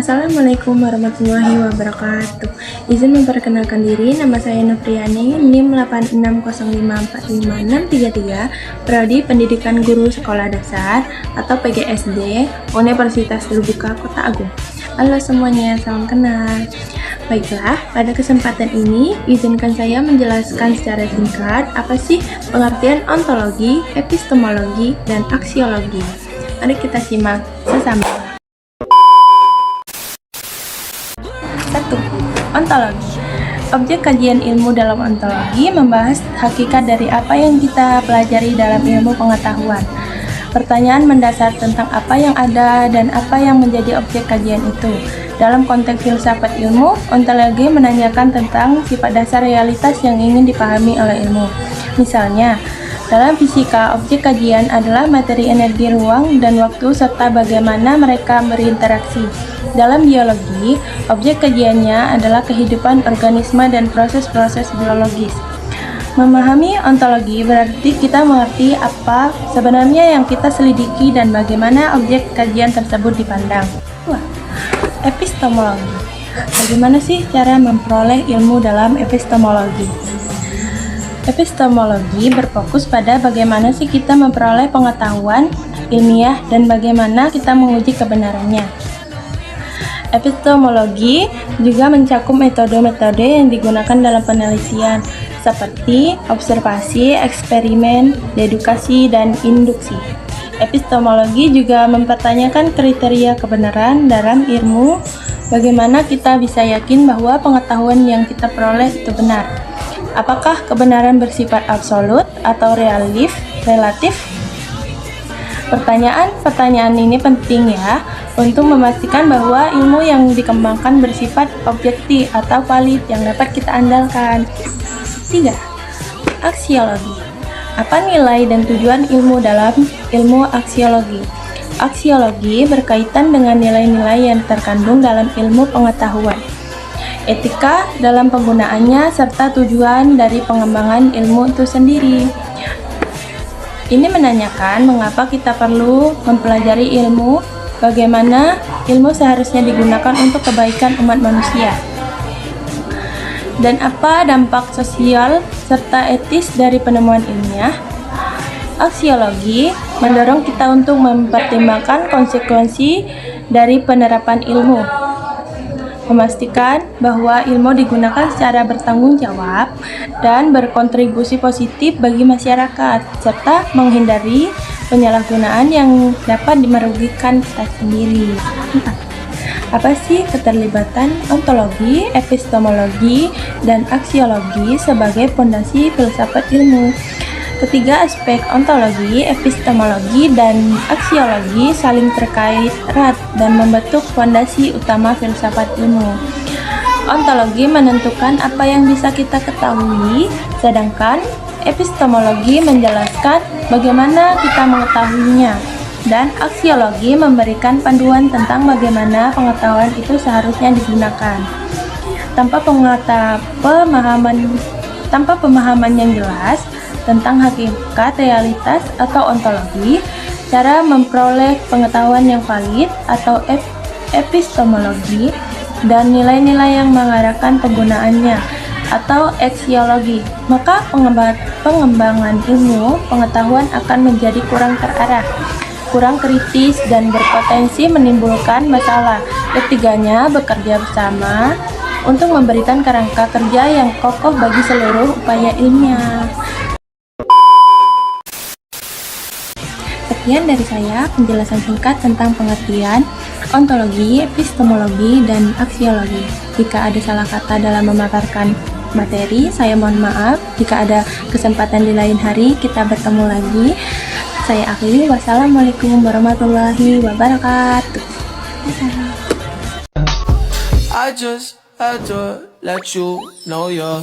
Assalamualaikum warahmatullahi wabarakatuh. Izin memperkenalkan diri, nama saya Nofriani, NIM 860545633, Prodi Pendidikan Guru Sekolah Dasar atau PGSD, Universitas Terbuka Kota Agung. Halo semuanya, salam kenal. Baiklah, pada kesempatan ini izinkan saya menjelaskan secara singkat apa sih pengertian ontologi, epistemologi, dan aksiologi. Mari kita simak sesama. 1. Ontologi. Objek kajian ilmu dalam ontologi membahas hakikat dari apa yang kita pelajari dalam ilmu pengetahuan. Pertanyaan mendasar tentang apa yang ada dan apa yang menjadi objek kajian itu. Dalam konteks filsafat ilmu, ontologi menanyakan tentang sifat dasar realitas yang ingin dipahami oleh ilmu. Misalnya, dalam fisika, objek kajian adalah materi, energi, ruang, dan waktu serta bagaimana mereka berinteraksi. Dalam biologi, objek kajiannya adalah kehidupan organisme dan proses-proses biologis. Memahami ontologi berarti kita mengerti apa sebenarnya yang kita selidiki dan bagaimana objek kajian tersebut dipandang. Epistemologi. Bagaimana sih cara memperoleh ilmu dalam epistemologi? Epistemologi berfokus pada bagaimana sih kita memperoleh pengetahuan ilmiah dan bagaimana kita menguji kebenarannya. Epistemologi juga mencakup metode-metode yang digunakan dalam penelitian seperti observasi, eksperimen, dedukasi, dan induksi. Epistemologi juga mempertanyakan kriteria kebenaran dalam ilmu, bagaimana kita bisa yakin bahwa pengetahuan yang kita peroleh itu benar. Apakah kebenaran bersifat absolut atau relatif? Pertanyaan ini penting ya, untuk memastikan bahwa ilmu yang dikembangkan bersifat objektif atau valid yang dapat kita andalkan. 3. Aksiologi. Apa nilai dan tujuan ilmu dalam ilmu aksiologi? Aksiologi berkaitan dengan nilai-nilai yang terkandung dalam ilmu pengetahuan, etika dalam penggunaannya, serta tujuan dari pengembangan ilmu itu sendiri. Ini menanyakan mengapa kita perlu mempelajari ilmu, bagaimana ilmu seharusnya digunakan untuk kebaikan umat manusia, dan apa dampak sosial serta etis dari penemuan ilmiah. Aksiologi mendorong kita untuk mempertimbangkan konsekuensi dari penerapan ilmu, memastikan bahwa ilmu digunakan secara bertanggung jawab dan berkontribusi positif bagi masyarakat, serta menghindari penyalahgunaan yang dapat merugikan kita sendiri. 4. Apa sih keterlibatan ontologi, epistemologi, dan aksiologi sebagai fondasi filsafat ilmu? Ketiga aspek ontologi, epistemologi, dan aksiologi saling terkait erat dan membentuk fondasi utama filsafat ilmu. Ontologi menentukan apa yang bisa kita ketahui, sedangkan epistemologi menjelaskan bagaimana kita mengetahuinya, dan aksiologi memberikan panduan tentang bagaimana pengetahuan itu seharusnya digunakan. Tanpa pemahaman yang jelas tentang hakikat realitas atau ontologi, cara memperoleh pengetahuan yang valid atau epistemologi, dan nilai-nilai yang mengarahkan penggunaannya atau aksiologi, maka pengembangan ilmu pengetahuan akan menjadi kurang terarah, kurang kritis, dan berpotensi menimbulkan masalah. Ketiganya bekerja bersama untuk memberikan kerangka kerja yang kokoh bagi seluruh upaya ilmiah. Sekian dari saya penjelasan singkat tentang pengertian ontologi, epistemologi, dan aksiologi. Jika ada salah kata dalam memaparkan materi, saya mohon maaf. Jika ada kesempatan di lain hari, kita bertemu lagi. Saya akhiri. Wassalamualaikum warahmatullahi wabarakatuh. I just had to let you know you're